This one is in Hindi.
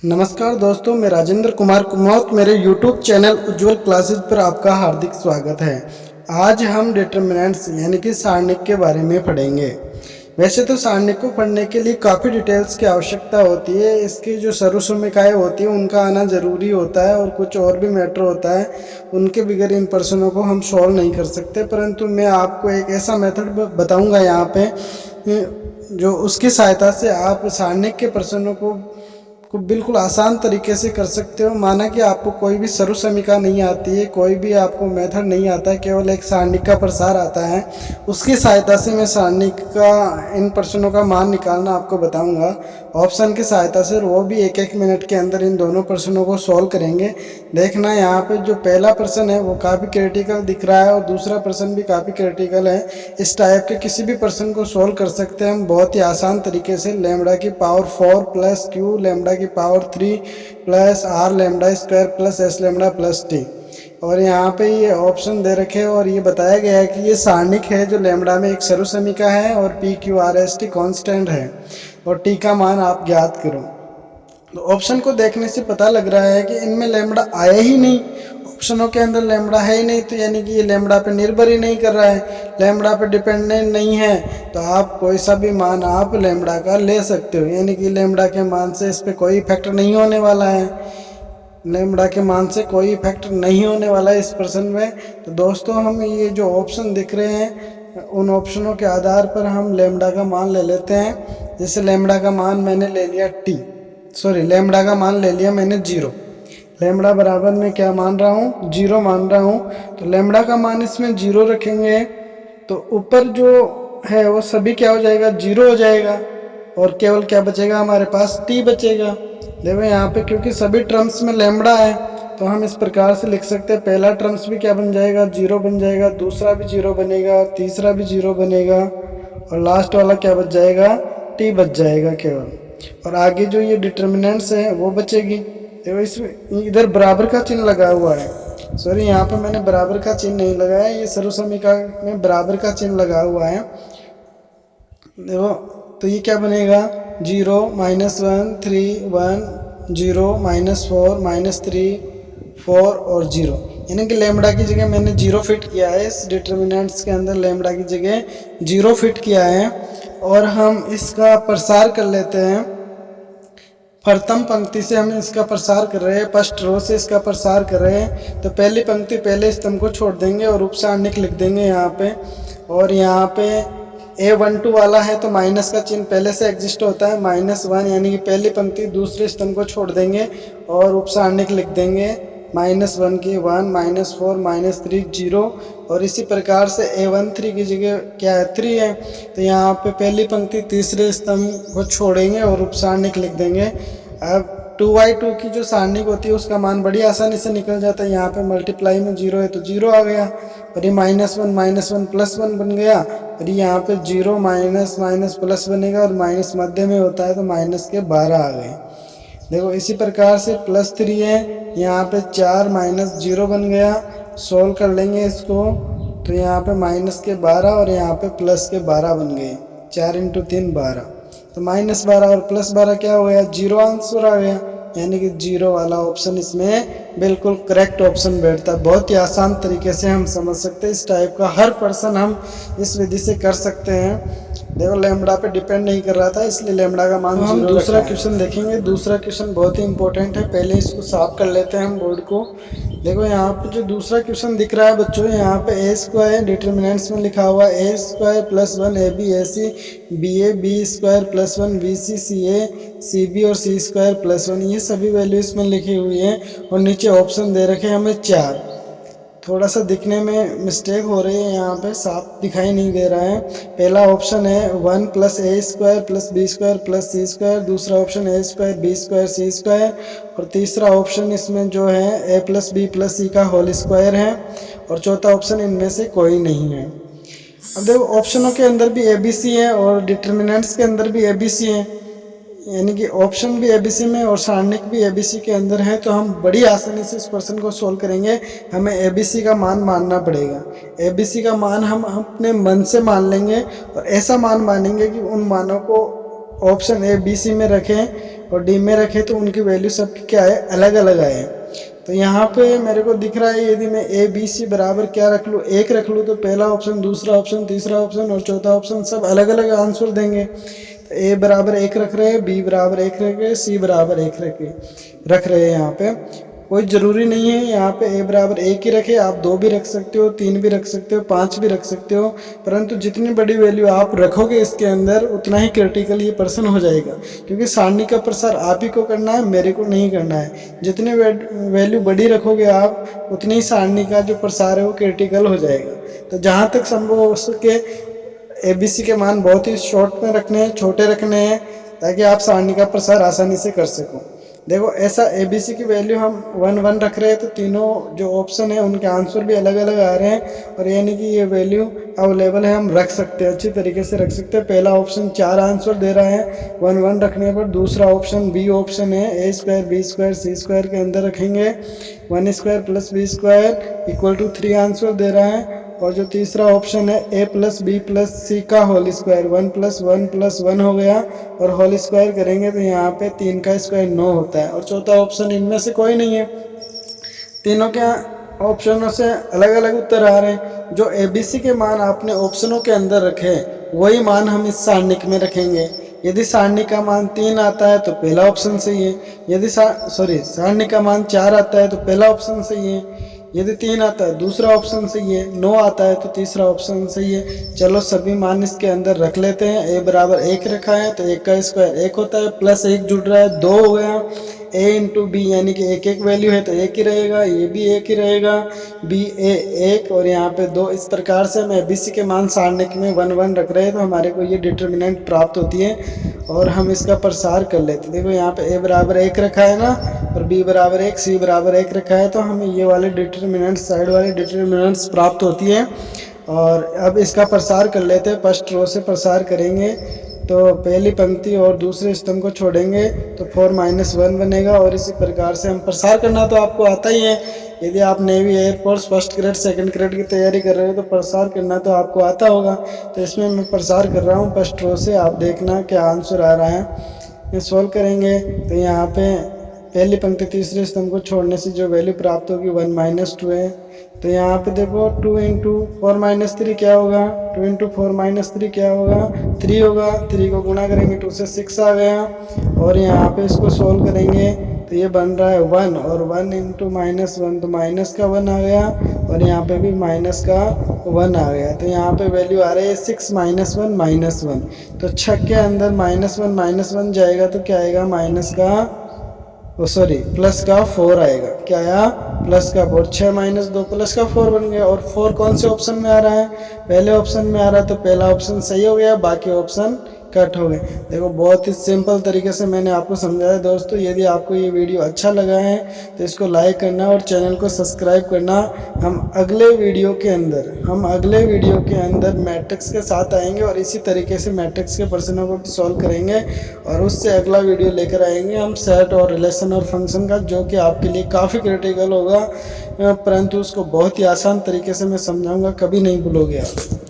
नमस्कार दोस्तों, मैं राजेंद्र कुमार कुमौत मेरे YouTube चैनल उज्ज्वल क्लासेस पर आपका हार्दिक स्वागत है। आज हम डिटर्मिनेंट्स यानी कि सारणिक के बारे में पढ़ेंगे। वैसे तो सारणिक को पढ़ने के लिए काफ़ी डिटेल्स की आवश्यकता होती है। इसकी जो सर्वसमीकाएँ होती हैं उनका आना ज़रूरी होता है और कुछ और भी मैटर होता है, उनके बगैर इन प्रश्नों को हम सॉल्व नहीं कर सकते। परंतु मैं आपको एक ऐसा मेथड बताऊँगा यहाँ पे जो उसकी सहायता से आप सारणिक के प्रश्नों को बिल्कुल आसान तरीके से कर सकते हो। माना कि आपको कोई भी सर्वसमीका नहीं आती है, कोई भी आपको मेथड नहीं आता है, केवल एक सारणिक का प्रसार आता है, उसकी सहायता से मैं सारणिक का इन प्रश्नों का मान निकालना आपको बताऊंगा ऑप्शन की सहायता से। वो भी एक एक मिनट के अंदर इन दोनों प्रश्नों को सॉल्व करेंगे। देखना यहाँ पे जो पहला प्रश्न है वो काफ़ी क्रिटिकल दिख रहा है और दूसरा प्रश्न भी काफ़ी क्रिटिकल है। इस टाइप के किसी भी प्रश्न को सॉल्व कर सकते हैं हम बहुत ही आसान तरीके से। लैम्बडा की पावर 4 प्लस क्यू लैम्बडा की power 3 plus R lambda square plus S lambda plus T. और यहाँ पे ये ऑप्शन दे रखे हैं और ये बताया गया है कि ये सारणिक है जो लैम्बडा में एक सर्वसमीका है और P Q R S T constant है और टी का मान आप ज्ञात करो। तो ऑप्शन को देखने से पता लग रहा है कि इनमें लैम्बडा आया ही नहीं, ऑप्शनों के अंदर लैम्बडा है ही नहीं, तो यानी कि ये लैम्बडा पे निर्भर ही नहीं कर रहा है, लैम्बडा पे डिपेंडेंट नहीं है। तो आप कोई सा भी मान आप लैम्बडा का ले सकते हो, यानी कि लैम्बडा के मान से इस पर कोई इफेक्ट नहीं होने वाला है, लैम्बडा के मान से कोई इफेक्ट नहीं होने वाला है इस प्रश्न में। तो दोस्तों हम ये जो ऑप्शन दिख रहे हैं उन ऑप्शनों के आधार पर हम लैम्बडा का मान ले लेते हैं। जैसे लैम्बडा का मान मैंने ले लिया लैम्बडा का मान ले लिया मैंने 0। लैम्बडा बराबर में क्या मान रहा हूँ, 0 मान रहा हूँ। तो लैम्बडा का मान इसमें 0 रखेंगे तो ऊपर जो है वो सभी क्या हो जाएगा, 0 हो जाएगा और केवल क्या बचेगा हमारे पास, t बचेगा। देखो यहाँ पे क्योंकि सभी टर्म्स में लैम्बडा है तो हम इस प्रकार से लिख सकते हैं, पहला टर्म्स भी क्या बन जाएगा, 0 बन जाएगा, दूसरा भी 0 बनेगा, तीसरा भी 0 बनेगा और लास्ट वाला क्या बच जाएगा, t बच जाएगा केवल। और आगे जो ये डिटर्मिनेंट्स है वो बचेगी। देखो इसमें इधर बराबर का चिन्ह लगा हुआ है, सॉरी यहाँ पे मैंने बराबर का चिन्ह नहीं लगाया, ये सर्वसमीका में बराबर का चिन्ह लगा हुआ है। देखो तो ये क्या बनेगा, 0 -1 3 1 0 -4 -3 4 और 0, यानी कि लैम्बडा की जगह मैंने 0 फिट किया है। इस डिटर्मिनेंट्स के अंदर लैम्बडा की जगह 0 फिट किया है। और हम इसका प्रसार कर लेते हैं, प्रथम पंक्ति से हम इसका प्रसार कर रहे हैं, फर्स्ट रो से इसका प्रसार कर रहे हैं। तो पहली पंक्ति पहले स्तंभ को छोड़ देंगे और उपसारणिक लिख देंगे यहाँ पे। और यहाँ पे A12 वाला है तो माइनस का चिन्ह पहले से एग्जिस्ट होता है, -1, यानी कि पहली पंक्ति दूसरे स्तंभ को छोड़ देंगे और उपसारणिक लिख देंगे -1 की 1 -4 -3 0। और इसी प्रकार से A13 की जगह क्या है, 3 है, तो यहाँ पे पहली पंक्ति तीसरे स्तंभ को छोड़ेंगे और उपसारणिक लिख देंगे। अब 2/2 की जो सारणिक होती है उसका मान बड़ी आसानी से निकल जाता है। यहाँ पे मल्टीप्लाई में 0 है तो 0 आ गया और ये -1 +1 बन गया और यहाँ पे 0 माइनस प्लस बनेगा और माइनस मध्य में होता है तो माइनस के 12 आ गए। देखो इसी प्रकार से +3 है, यहाँ पे 4 -0 बन गया। सोल्व कर लेंगे इसको तो यहाँ पे -12 और यहाँ पे +12 बन गए, 4 × 3 12। तो -12 और +12 क्या हो गया, 0 आंसर आ गया, यानी कि 0 वाला ऑप्शन इसमें बिल्कुल करेक्ट ऑप्शन बैठता है। बहुत ही आसान तरीके से हम समझ सकते हैं, इस टाइप का हर पर्सन हम इस विधि से कर सकते हैं। देखो लैम्बडा पे डिपेंड नहीं कर रहा था इसलिए लैम्बडा का मान हम दूसरा क्वेश्चन देखेंगे। दूसरा क्वेश्चन बहुत ही इंपॉर्टेंट है, पहले इसको साफ कर लेते हैं हम बोर्ड को। देखो यहाँ पे जो दूसरा क्वेश्चन दिख रहा है बच्चों, यहाँ पे A² डिटर्मिनेंट्स में लिखा हुआ है A² + 1 AB AC BA B² + 1 BC CA CB और C² + 1, ये सभी वैल्यू इसमें लिखी हुई है। और नीचे ऑप्शन दे रखे हैं हमें 4। थोड़ा सा दिखने में मिस्टेक हो रही है, यहाँ पे साफ दिखाई नहीं दे रहा है। पहला ऑप्शन है 1 + A² + B² + C², दूसरा ऑप्शन A² B² C² और तीसरा ऑप्शन इसमें जो है A + B + C का होल स्क्वायर है और चौथा ऑप्शन इनमें से कोई नहीं है। अब देखो ऑप्शनों के अंदर भी ABC है और डिटर्मिनेंट्स के अंदर भी ABC है, यानी कि ऑप्शन भी ABC में और सारणिक भी ABC के अंदर है। तो हम बड़ी आसानी से इस प्रश्न को सोल्व करेंगे। हमें ABC का मान मानना पड़ेगा, ABC का मान हम अपने मन से मान लेंगे और ऐसा मान मानेंगे कि उन मानों को ऑप्शन A B C में रखें और डी में रखे तो उनकी वैल्यू सबकी क्या है, अलग अलग आए। तो यहाँ पे मेरे को दिख रहा है यदि मैं ए बी सी बराबर क्या रख लूँ, एक रख लूँ, तो पहला ऑप्शन, दूसरा ऑप्शन, तीसरा ऑप्शन और चौथा ऑप्शन सब अलग अलग आंसर देंगे। तो ए बराबर 1 रख रहे हैं, बी बराबर 1 रख रहे हैं, सी बराबर 1 रख रहे हैं। यहाँ पे कोई ज़रूरी नहीं है यहाँ पे ए बराबर 1 ही रखे, आप 2 भी रख सकते हो, 3 भी रख सकते हो, 5 भी रख सकते हो, परंतु जितनी बड़ी वैल्यू आप रखोगे इसके अंदर उतना ही क्रिटिकल ये पर्सन हो जाएगा, क्योंकि सारणी का प्रसार आप ही को करना है, मेरे को नहीं करना है। जितनी वैल्यू बड़ी रखोगे आप उतनी ही सारणी का जो प्रसार है वो क्रिटिकल हो जाएगा। तो जहाँ तक संभव हो सके ABC के मान बहुत ही शॉर्ट में रखने हैं, छोटे रखने हैं, ताकि आप सारणी का प्रसार आसानी से कर सको। देखो ऐसा ABC की वैल्यू हम 1 1 रख रहे हैं, तो तीनों जो ऑप्शन है उनके आंसर भी अलग अलग आ रहे हैं, और यानी कि ये वैल्यू अवेलेबल है, हम रख सकते हैं, अच्छी तरीके से रख सकते हैं। पहला ऑप्शन 4 आंसर दे रहा है 1 1 रखने पर। दूसरा ऑप्शन बी ऑप्शन है, A² B² C² के अंदर रखेंगे 1² + B² = 3 आंसर दे रहा है। और जो तीसरा ऑप्शन है A + B + C का होल स्क्वायर 1 + 1 + 1 हो गया, और होल स्क्वायर करेंगे तो यहाँ पे 3 का स्क्वायर 9 होता है। और चौथा ऑप्शन इनमें से कोई नहीं है, तीनों के ऑप्शनों से अलग अलग उत्तर आ रहे हैं। जो ABC के मान आपने ऑप्शनों के अंदर रखे वही मान हम इस सारणिक में रखेंगे। यदि सारणी का मान 3 आता है तो पहला ऑप्शन सही है, यदि सारणी का मान 4 आता है तो पहला ऑप्शन सही है, यदि 3 आता है दूसरा ऑप्शन सही है, 9 आता है तो तीसरा ऑप्शन सही है। चलो सभी मान इसके अंदर रख लेते हैं। A बराबर 1 रखा है तो 1 का स्क्वायर 1 होता है, प्लस 1 जुड़ रहा है 2 हो गया। A × B यानी कि एक एक वैल्यू है तो 1 ही रहेगा, ये भी 1 ही रहेगा, B A 1 और यहाँ पे 2। इस प्रकार से हम ABC के मान सारणिक में 1 1 रख रहे हैं तो हमारे को ये डिटर्मिनेंट प्राप्त होती है और हम इसका प्रसार कर लेते हैं। देखो यहाँ पे A बराबर 1 रखा है ना, और B बराबर 1 C बराबर 1 रखा है, तो हमें ये वाले डिटर्मिनेंट्स, साइड वाले डिटर्मिनेंट्स प्राप्त होती है। और अब इसका प्रसार कर लेते हैं। फर्स्ट रो से प्रसार करेंगे तो पहली पंक्ति और दूसरे स्तंभ को छोड़ेंगे तो 4 - 1 बनेगा, और इसी प्रकार से हम प्रसार करना तो आपको आता ही है। यदि आप navy, air force first grade second grade की तैयारी कर रहे हो तो प्रसार करना तो आपको आता होगा। तो इसमें मैं प्रसार कर रहा हूँ फर्स्ट रो से, आप देखना क्या आंसर आ रहा है। ये सॉल्व करेंगे तो यहाँ पे पहली पंक्ति तीसरे स्तंभ को छोड़ने से जो वैल्यू प्राप्त होगी 1 - 2 है। तो यहाँ पे देखो 2 × 4 - 3 क्या होगा, 2 × 4 - 3 क्या होगा, 3 होगा। 3 को गुणा करेंगे 2 से 6 आ गया, और यहाँ पे इसको सोल्व करेंगे तो ये बन रहा है 1, और 1 × -1 तो माइनस का 1 आ गया, और यहाँ पे भी माइनस का 1 आ गया। तो यहाँ पे वैल्यू आ रही है 6 - 1 - 1। तो 6 के अंदर -1 - 1 जाएगा तो क्या आएगा, प्लस का 4 आएगा। क्या आया, प्लस का 4। 6 - 2 प्लस का 4 बन गया। और 4 कौन से ऑप्शन में आ रहा है, पहले ऑप्शन में आ रहा है, तो पहला ऑप्शन सही हो गया, बाकी ऑप्शन कट हो गए। देखो बहुत ही सिंपल तरीके से मैंने आपको समझाया दोस्तों। यदि आपको ये वीडियो अच्छा लगा है तो इसको लाइक करना और चैनल को सब्सक्राइब करना। हम अगले वीडियो के अंदर मैट्रिक्स के साथ आएंगे और इसी तरीके से मैट्रिक्स के प्रश्नों को भी सॉल्व करेंगे, और उससे अगला वीडियो लेकर आएंगे हम सेट और रिलेशन और फंक्शन का, जो कि आपके लिए काफ़ी क्रिटिकल होगा, परंतु उसको बहुत ही आसान तरीके से मैं समझाऊंगा, कभी नहीं भूलोगे आप।